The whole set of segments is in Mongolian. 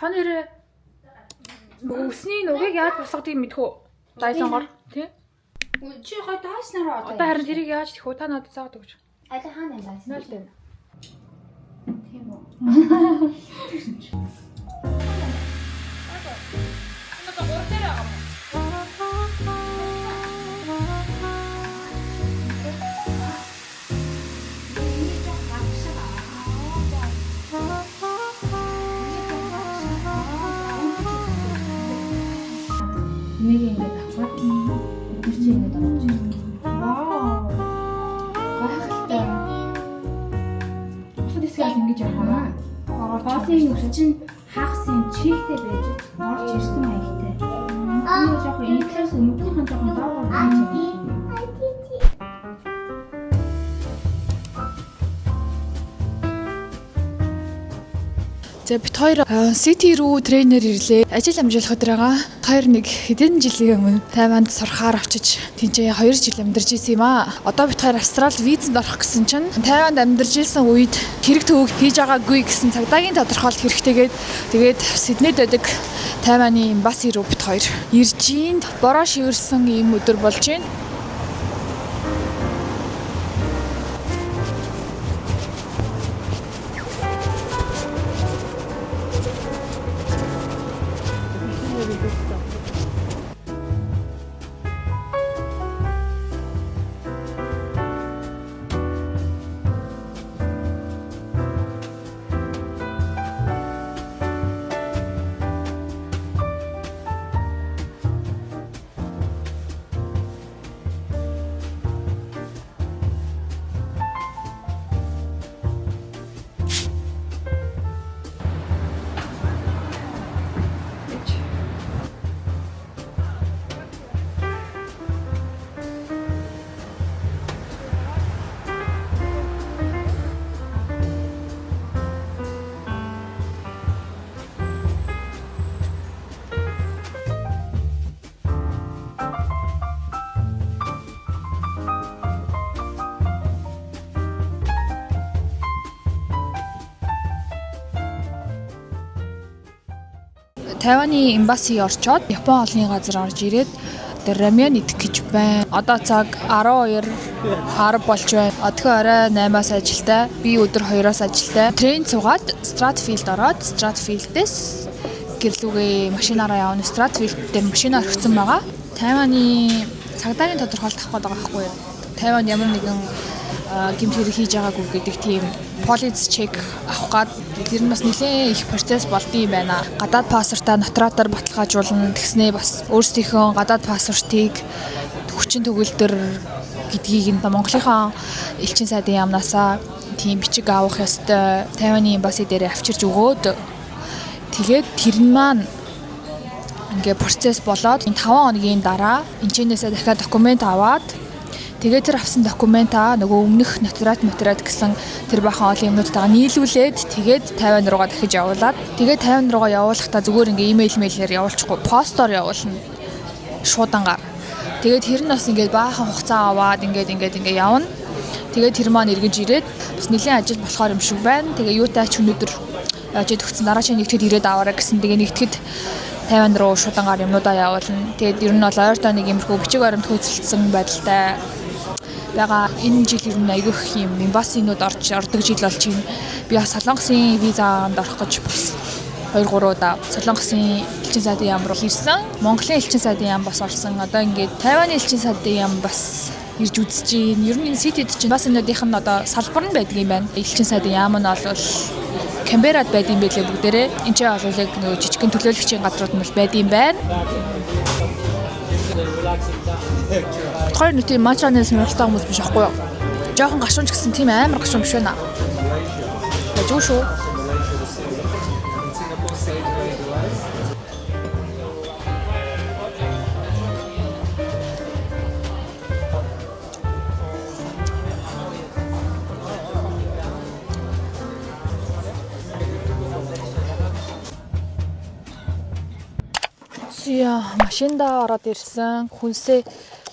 Та нэрээ өсний нүгийг яаж босгодгийг мэдхүү. Дайсангор тий? Чи хой дайснараа Одоо харин тэрийг яаж тэхүү та надад заагаад өгч. Аль хаана юм дайсан? Нөл дээ. Тийм үү. Одоо гоо дээр байгаа юм. Нэг ингэж аваад тэр чинь ингэж орж ирсэн. Вау. Гайхалтай. Усад хэсгээс ингэж яваа. Хоолын нүс чинь хагсын чигтэй байж орж ирсэн маягтай. Энэ жоохон ихэс өмнөхийнхэн жоохон доогоор байж байгаа. За бит хоёр City руу тренер ирлээ. Ажил амжуулах өдөр байгаа. Хоёр нэг хэдэн жилийн өмнө Тайванд сурахаар очиж тэнцээ 2 жил амьдарч ирсэн юм аа. Одоо бит хоёр Австрал визэнд орох гэсэн чинь Тайванд амьдарч ирсэн үед хэрэг төвөг хийж байгаагүй гэсэн цагдаагийн тодорхойлолт хэрэгтэйгээд тэгээд Сиднейд байдаг Тайваны эмбаси руу бит хоёр ирж ийн. Бороо шивэрсэн ийм өдөр болж байна. Тайваны эмбаси орчоод Япон олонний газар орж ирээд рамен идэх гэж байна. Одоо цаг 12:10 болж байна. Одхон орой 8-аас ажилдаа, би өдөр 2-оос ажилдаа. Трен цугаад Stratfield ороод Stratfield-ээс гэрлүүгээ машинаараа явна. Stratfield дээр машинаар орхисон байгаа. Тайваны цагдаагийн тодорхойлолт авах гэдэг байгаа байхгүй юу? Тайванд ямар нэгэн гэмт хэрэг хийж байгаагүй гэдэг тийм полиц чек авах гад тэр нь бас нэлээд их процесс болдгийм байна. Гадаад паспортаа нотариатаар баталгаажуулна. Тэгснээ бас өөрсдийнхөө гадаад паспортыг хүчин төгөлдөр гэдгийг нь Монголынхаа элчин сайдын яамнаасаа тийм бичиг авах ёстой. Тайваны эмбаси дээр авчирч өгөөд тэгээд тэр нь маань ингээ процесс болоод 5 хоногийн дараа энэчнээсээ дахиад документ аваад тэгээд тэр авсан документаа нөгөө өмнөх нотариат гэсэн тэр бахан олон юмнуудтайгаа нийлүүлээд тэгээд Тайван руугаа дахиж явуулаад тэгээд Тайван руугаа явуулахдаа зүгээр ингээ имэйлээр явуулчихгүй постоор явуулна шуудангаар. Тэгээд тэр нь бас ингээ баахан хугацаа аваад ингээ явна. Тэгээд тэр маань эргэж ирээд бас нэлийн ажил болохоор юм шиг байна. Тэгээ юутай ч өнөдөр яаж идэгцэн дараачийн нэгтгэд ирээд аваарай гэсэн. Тэгээ нэгтгэд Тайван руу шуудангаар юмнуудаа явуулна. Тэгээд ер нь бол ойртоо нэг юмрхүү бичиг баримт хөөцөлдсөн байдалтай байгаа. Энэ жил ер нь айгүйх юм эмбасинууд ордог жил болж байна. Би бас Солонгосын визанд орох гэж бас 2-3 удаа Солонгосын элчин сайдын яам руу ирсэн. Монголын элчин сайдын яам бас орсон. Одоо ингээд Тайваны элчин сайдын яам бас ирж үзэж байна. Ер нь Ситид чинь бас энүүдийнх нь одоо салбар нь байдаг юм байна. Элчин сайдын яам нь бол Камберад байдаг юм байлээ бүгдээрээ. Энд чинь бол яг нөгөө жижигхэн төлөөлөгчийн газрууд нь байдаг юм байна. Хоёр нүти мачанаас сонирхолтой хүмүүс биш аахгүй юу? Жохон гашуунч гэсэн тийм амар гашуун биш байна. Ажгүй шүү. Машинда ороод ирсэн. Хүнсээ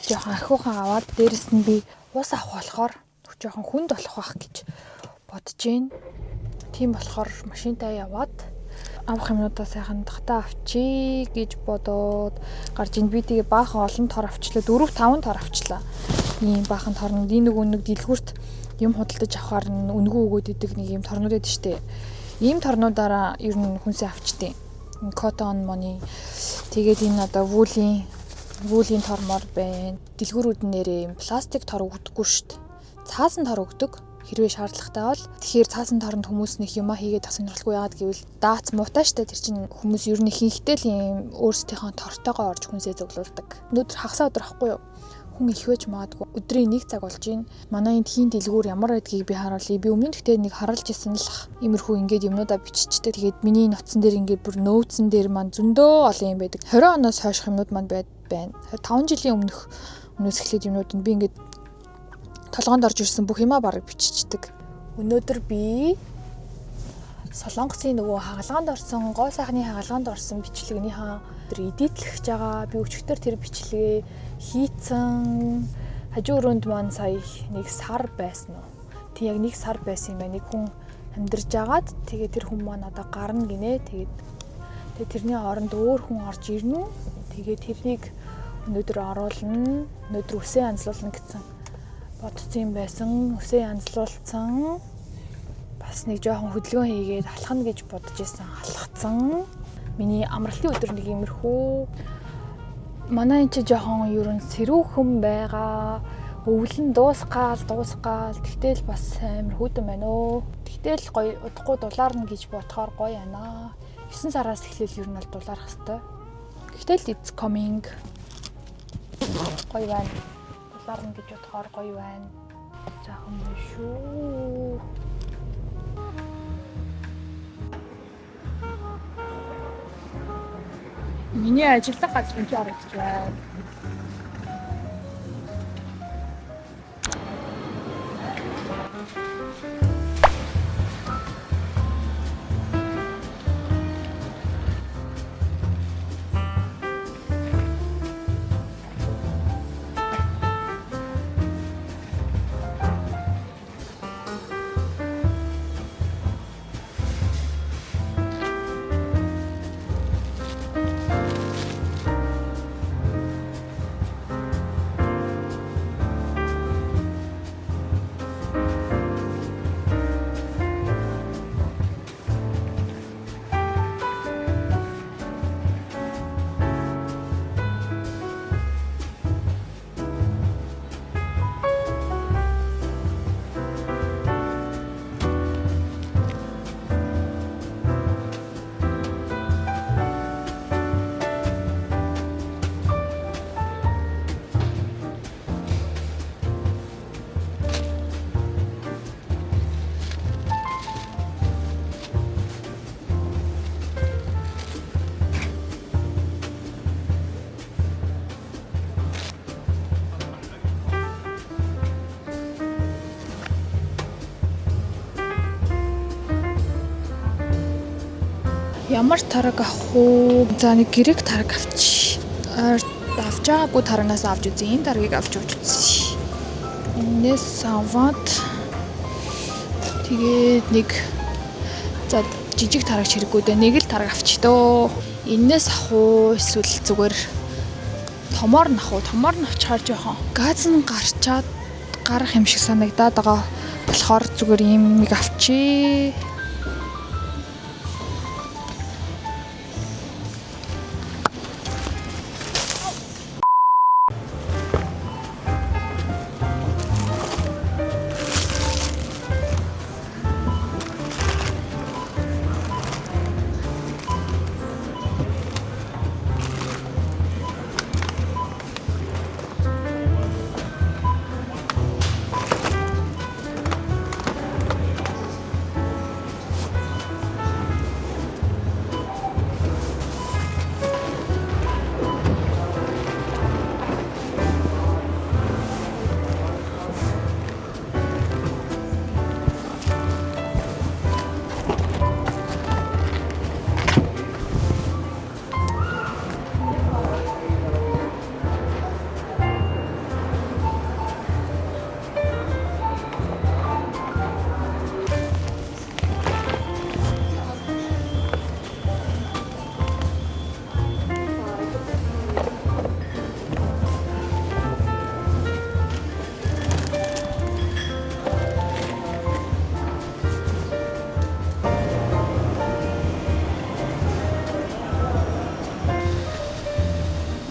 жоохон ахиухан аваад дээрэс нь би ус авах болохоор жоохон хүнд болох байх гэж бодож байна. Тийм болохоор машинтаа яваад авах юмудаа сайхан татаа авчий гэж бодоод гарч ин би тэгээ баахан олон тор авчлаа 4-5 тор авчлаа. Ийм баахан торнд энэ нэг дэлгүүрт юм худалдаж авахаар үнгүү өгөөд идэг нэг юм торнууд байдаг штэ. Ийм торнуудаараа ер нь хүнсээ авчдیں۔ Cotton money. Тэгээд энэ одоо вуулийн тормор байна. Дэлгүүрүүд нэрээ юм пластик тор өгдөггүй штэ. Цаасан тор өгдөг. Хэрвээ шаардлагатай бол тэгэхээр цаасан торонд хүмүүс нэг юма хийгээд сонирхолгүй яагаад гэвэл даац муутай штэ тэр чинь хүмүүс ер нь ихэнхдээ л юм өөрсдийнхөө тортойгоо орж хүнсээ зөвлүүлдэг. Өнөөдөр хагасаа өдөр ахгүй юу? Хүн их байж магадгүй. Өдрийн 1 цаг болж байна. Манай энэ тхийн дэлгүүр ямар байдгийг би харуулъя. Би өмнө нь гэхдээ нэг харалж исэн л иймэрхүү ингээд юмнуудаа биччихтэй. Тэгээд миний ноцсон дээр ингээд бүр нөөцсөн дээр маань зөндөө олон юм байдаг. 20 оноос хойш юмнууд маань байна. 5 жилийн өмнөөс эхлээд юмнууд нь би ингээд толгоонд орж ирсэн бүх юмаа бараг биччихдэг. Өнөөдөр би Солонгосын нөгөө хагалгаанд орсон, гоо сайхны хагалгаанд орсон бичлэгнийхаа тэр эдитлэх байгаа. Би өчигдөр тэр бичлэгээ хийцэн. Хажуу өрөөнд маань сая нэг сар байсан уу? Тэг яг нэг сар байсан юм байна. Нэг хүн амьдарж агаад тэгээ тэр хүн маань одоо гарна гинэ. Тэгээ тэрний оронд өөр хүн орж ирнэ. Тэгээ тэрнийг өнөөдөр оруулна. Өнөөдөр үсээ янзлуулна гэсэн бодсон юм байсан. Үсээ янзлуулсан. Бас нэг жоохон хөдөлгөөн хийгээд алхана гэж бодож исэн. Алхацсан. Миний амралтын өдөр нэг иймэрхүү. Манай энэ чи жоохон ерөн сэрүүхэн байгаа. Өвлөн дуусгаал. Тэгтэл бас амар хүүдэн байна өө. Тэгтэл гоё удахгүй дулаарна гэж бодохоор гоё яана. 9 сараас эхлээл ер нь бол дулаарах хэвээр. Тэгтэл it's coming. Гоё байна. Дулаарна гэж бодохоор гоё байна. Заахан байна шүү. Миний ажиллах газар нь харагдаж байна. Ямар тараг авах уу? За нэг гэрэг тараг авчи. Авч байгаагүй тарагнаас авч үзье. Энэ тарагийг авч үзье. Энэс аваад тэгээд нэг за жижиг тарагч хэрэггүй дээ. Нэг л тараг авчи дөө. Энэс авах уу? Эсвэл зүгээр томоор нь авах уу? Томоор нь авчихаар жоохон газ нь гарчаад гарах юм шиг санагдаад байгаа. Болохоор зүгээр ийм нэг авчи.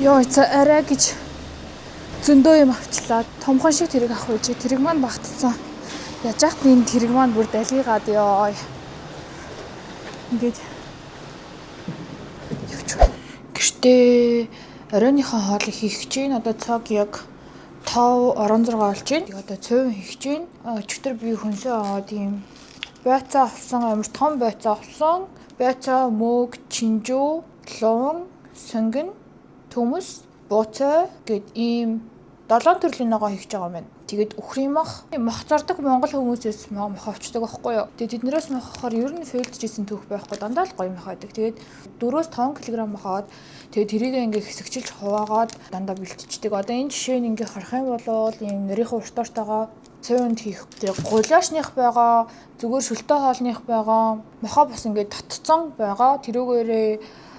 Йоо за арай гэж зөндөө юм авчлаа. Томхон шиг тэрэг авах байж. Тэрэг маань багтцсан. Яаж яах вэ? Тэрэг маань бүр далигаад ёо. Ингээд явж байна. Гэртээ оройныхоо хоолыг хийх гэж байна. Одоо цаг яг 5:16 болж байна. Одоо цөөн хийх гэж байна. Өчигдөр би хүнсээ аваад ийм байцаа авсан, амар том байцаа авсан. Байцаа, мөг, чинжүү, луун, сонгон, төмөс, бууцай гэд ийм 7 төрлийн ногоо хийж байгаа юм байна. Тэгээд үхрийн мах зардаг монгол хүмүүсээс мах авчдаг байхгүй юу. Тэгээд тэднээс мах авахаар ер нь фейлдчихсэн түүх байхгүй дандаа л гоё мах байдаг. Тэгээд 4-5 кг мах аваад тэгээд тэрийг ингээ хэсэгчилж хуваагаад дандаа бэлтждэг. Одоо энэ жишээ нь ингээ харах юм бол ийм нэрийн уртаартайгаа цэвэнд хийх. Тэгээд гулаашных байгаа, зүгээр шөлтөө хоолных байгаа, мохоо бас ингээ татцсан байгаа. Тэрүүгээрээ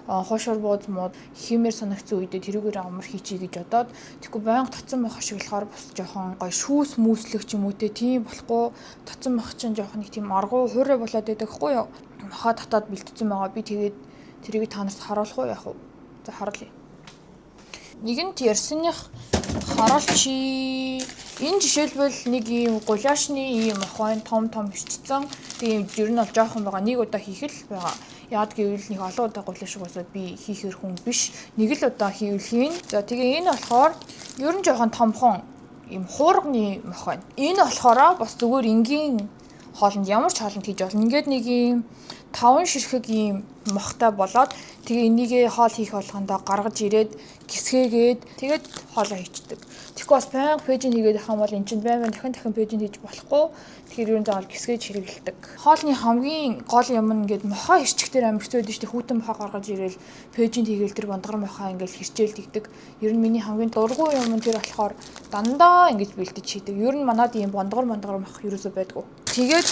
хоошор бууз мод химээр санагцсан үедээ тэрүүгээр амар хийчихье гэж бодоод тэгэхгүй байнга татсан байх ашиглахаар бас жоохон гой шүүс мүүслэх ч юм уу тийм болохгүй татсан байх чинь жоохон нэг тийм аргуу хуурай болоод байдаг хгүй юу. Махаа татаад бэлтцсэн байгаа. Би тэгээд тэрийг та нарт харуулах уу яах вэ? За харуулъя. Нэгэнт ярьсных харуулчи. Энэ жишээлбэл нэг ийм гулаашны ийм мохойн том бичсэн. Тийм ер нь бол жоохон байгаа. Нэг удаа хийх л байгаа. Яад гэвэл нэг олон удаа гулааш угаасаад би хийхэр хүн биш. Нэг л удаа хийвэл хийн. За тэгээ энэ болохоор ер нь жоохон томхон ийм хуурганы мохойн. Энэ болохоор бас зүгээр энгийн хоолнд ямар ч хоолнд хийж болно. Ингээд нэг ийм 5 ширхэг ийм мохтой болоод тэгээ энийгээ хоол хийх болгондоо гаргаж ирээд гисгээгээд тэгээд хоолоо хийчихдэг. Тэгэхгүй бас баян пэйжинг хийгээд ахын бол эн чинь баймаа дахин пэйжинг хийж болохгүй. Тэгэхээр юу заавал гисгээж хэрэглэдэг. Хоолны хамгийн гол юм нь ингээд мохоо хэрчгтэр амар хэцүү байдаг шүү дээ. Хүүтэн мохоо гаргаж ирээл пэйжинг хийгээл тэр бондгор мохоо ингээд хэрчээл дигдэг. Ер нь миний хамгийн дургүй юм нь тэр болохоор дандаа ингэж бэлдэж хийдэг. Ер нь манад ийм бондгор мох ерөөсөө байдгүй. Тэгээд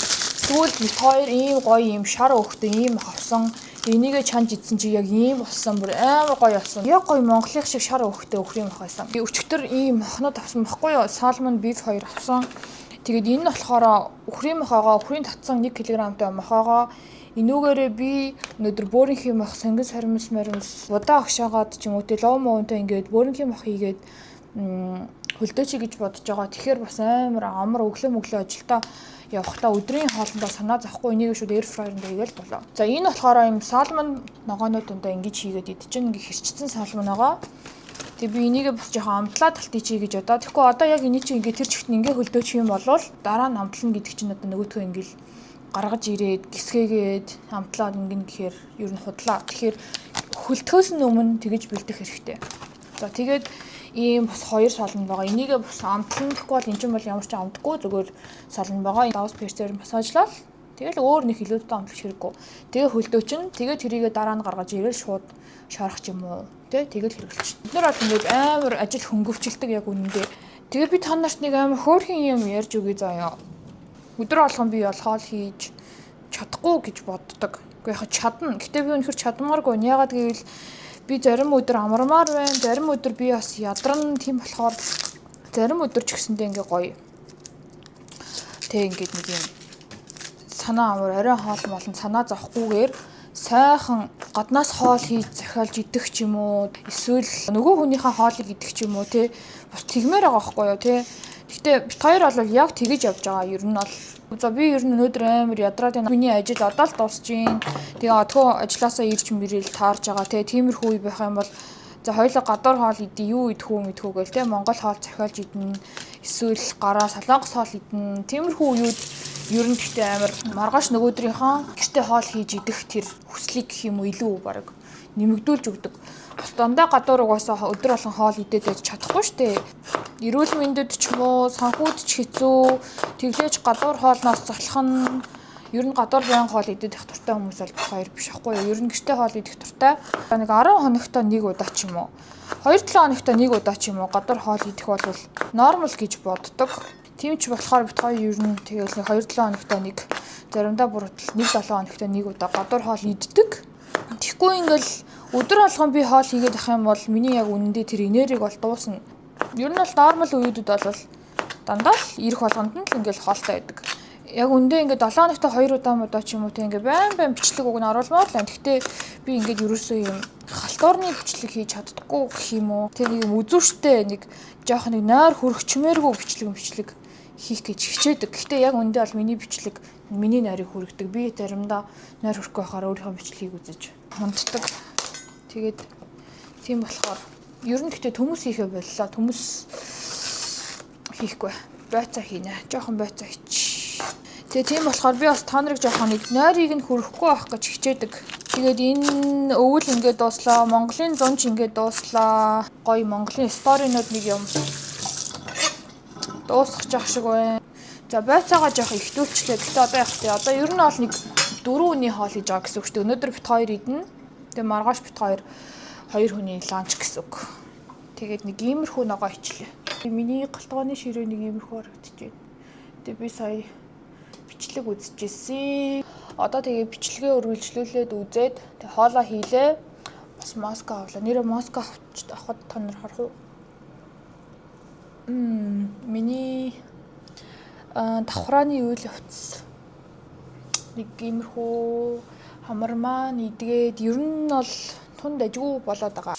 сүүл нэг хоёр ийм гоё ийм шар өөхтэй ийм авсан. Энийгээ чанж идсэн чи яг ийм болсон бүр амар гоё болсон. Яг гоё монголын шиг шар өөхтэй өхрийн мох байсан. Би өчигдөр ийм мохнод авсан байхгүй юу? Salmon beef 2 авсан. Тэгээд энэ нь болохоор өхрийн мохоогоо өхрийн татсан 1 кг-тай мохоогоо энүүгээрээ би өнөөдөр бөөрийнхий мох сонгон саримс удаа агшаагаад ч юм уу те лов моонтой ингээд бөөрийнхий мох хийгээд хөлдөөч гэж бодож байгаа. Тэгэхээр бас амар өглөө ажилдаа явахдаа өдрийн хоолндоо санаа зовхгүй энийг шууд air fryer-нд хийгээл болоо. За энэ болохоор юм салмон ногоонууд дундаа ингэж хийгээд идчихэн ингээ хэрчсэн салмон байгаа. Тэгээ би энийг бас жоохон амтлаад талтийчий гэж бодоо. Тэгэхгүй одоо яг энийг чи ингээ тэр чигт ингээ хөлдөөч юм болвол дараа нь амтлна гэдэг чинь одоо нөгөөдхөө ингээл гаргаж ирээд гисгээгээд амтлаад ингэн гэхээр ер нь худлаа. Тэгэхээр хөлтгөөс нь өмнө тэгэж бэлдэх хэрэгтэй. За тэгээд ийм бас 2 салон байгаа. Энийгээ бас амтлан гэхгүй бол эн чинь бол ямар ч амтдаггүй зүгээр салон байгаа. Даус персээр массажлал. Тэгэл өөр нэг хилүүдэд амтлах хэрэггүй. Тэгээ хөлдөөчин. Тэгээ тэрийгээ дараа нь гаргаж ирээл шууд шарах ч юм уу. Тэгэл хэрэглэж. Бид нар бол ингээд амар ажил хөнгөвчлөлтөг яг үнэндээ. Тэгээ би та нарт нэг амар хөөрхөн юм ярьж өгье заяа. Өдөр болгон би бол хоол хийж чадахгүй гэж боддог. Гэхдээ яг чадна. Гэтэ би өнөхөр чадмааргүй. Яагаад гэвэл би зарим өдөр амармаар байна. Зарим өдөр би бас ядарна. Тийм болохоор зарим өдөр ч гэсэндээ ингээ гоё. Тэг ингээд нэг юм санаа амар орой хоол болон санаа зовхгүйгээр сайхан гаднаас хоол хийж захиалж идэх ч юм уу. Эсвэл нөгөө хүнийхээ хоолыг идэх ч юм уу те. Бас тэгмээр байгаа байхгүй юу те. Гэхдээ бит хоёр бол яг тэгэж явж байгаа. Ер нь бол за би ер нь өнөөдөр амар ядраад байна. Миний ажил одоо л дуусж гин. Тэгээ одхоо ажилласаа ирж мөрөөл таарж байгаа те. Тиймэрхүү үе байх юм бол за хоёулаа гадуур хоол идэ юу идэхүү мэдхүү гээл те. Монгол хоол захиалж идэнэ. Эсвэл гараа солонгос хоол идэнэ. Тиймэрхүү үеуд ер нь гэхдээ амар маргааш нөгөөдрийнхөө гэртээ хоол хийж идэх тэр хүслийг гэх юм уу илүү баг нэмэгдүүлж өгдөг. Бас дандаа гадуур угаасаа өдөр болгон хоол идээд байж чадахгүй штэ. Эрүүл мэндэд ч юм уу санхүүд ч хэцүү. Тэглээж гадуур хоолноос залхах нь ер нь гадуур байнга хоол идэх дуртай хүмүүс бол хоёр биш ахгүй юу. Ер нь гэртээ хоол идэх дуртай. Нэг 10 хоногт нэг удаа ч юм уу 2-7 хоногт нэг удаа ч юм уу гадуур хоол идэх бол нормал гэж боддог. Тийм ч болохоор бит хоёр ер нь тэгэл 2-7 хоногт нэг заримдаа бүр 1-7 хоногт нэг удаа гадуур хоол иддэг. Тэгэхгүй ингээл өдөр болгон би хоол хийгээд ах юм бол миний яг үнэндээ тэр энергийг бол дуусна. Ер нь бол нормал үеүүдэд бол дандаа л ирэх болгонд нь л ингээл хоолтой байдаг. яг үндэ ингээд 7 хоногт 2 удаа модоо ч юм уу те ингээд байн бичлэг өгнө оруулмаар л байна. Гэхдээ би ингээд ерөөсөө юм халтуурны бичлэг хийж чаддаггүй гэх юм уу. Тэг нэг юм үзүүштэй нэг жоох нэг нойр хүрхчмээргүй бичлэг хийх гэж хичээдэг. Гэхдээ яг үндэ бол миний бичлэг миний нойрыг хүргэдэг. Би заримдаа нойр хүрхгүй байхаар өөрийнхөө бичлэгийг үзэж мунддаг. Тэгээд тийм болохоор ер нь гэхдээ төмөс хийхээ боллоо. Төмөс хийхгүй. Байцаа хийнэ. Жохон байцаа хийч. Тэгээ тийм болохоор би бас та нарыг жоохон нэг нойрыг нь хүрхгүй байх гэж хичээдэг. Тэгээд энэ өвөл ингээд дууслаа. Монголын зунж ингээд дууслаа. Гоё Монголын сторинууд нэг юм дуусгах жах шиг байна. За байцаагаа жоох ихтүүлчлээ. Гэтэ одоо яг тий. Одоо ер нь бол нэг 4 өний хоол хийж байгаа гэсэн үг шүү дээ. Өнөөдөр бит 2 идэнэ. Тэгээ маргааш бит 2 хүний ланч гэсэн үг. Тэгээд нэг иймэрхүү ногоо ичлээ. Миний галтгооны ширээ нэг иймэрхүү харагдчихэв. Тэгээ би сая бичлэг үзчихсэн. Одоо тэгээ бичлэгээ үргэлжлүүлээд үзээд тэгээ хоолоо хийлээ. Бас маска авлаа. Нэрээ маска авахд та нар харах уу? Миний давхрааны үйл явц нэг иймэрхүү хамар маань идгээд ер нь бол тунд ажгүй болоод байгаа.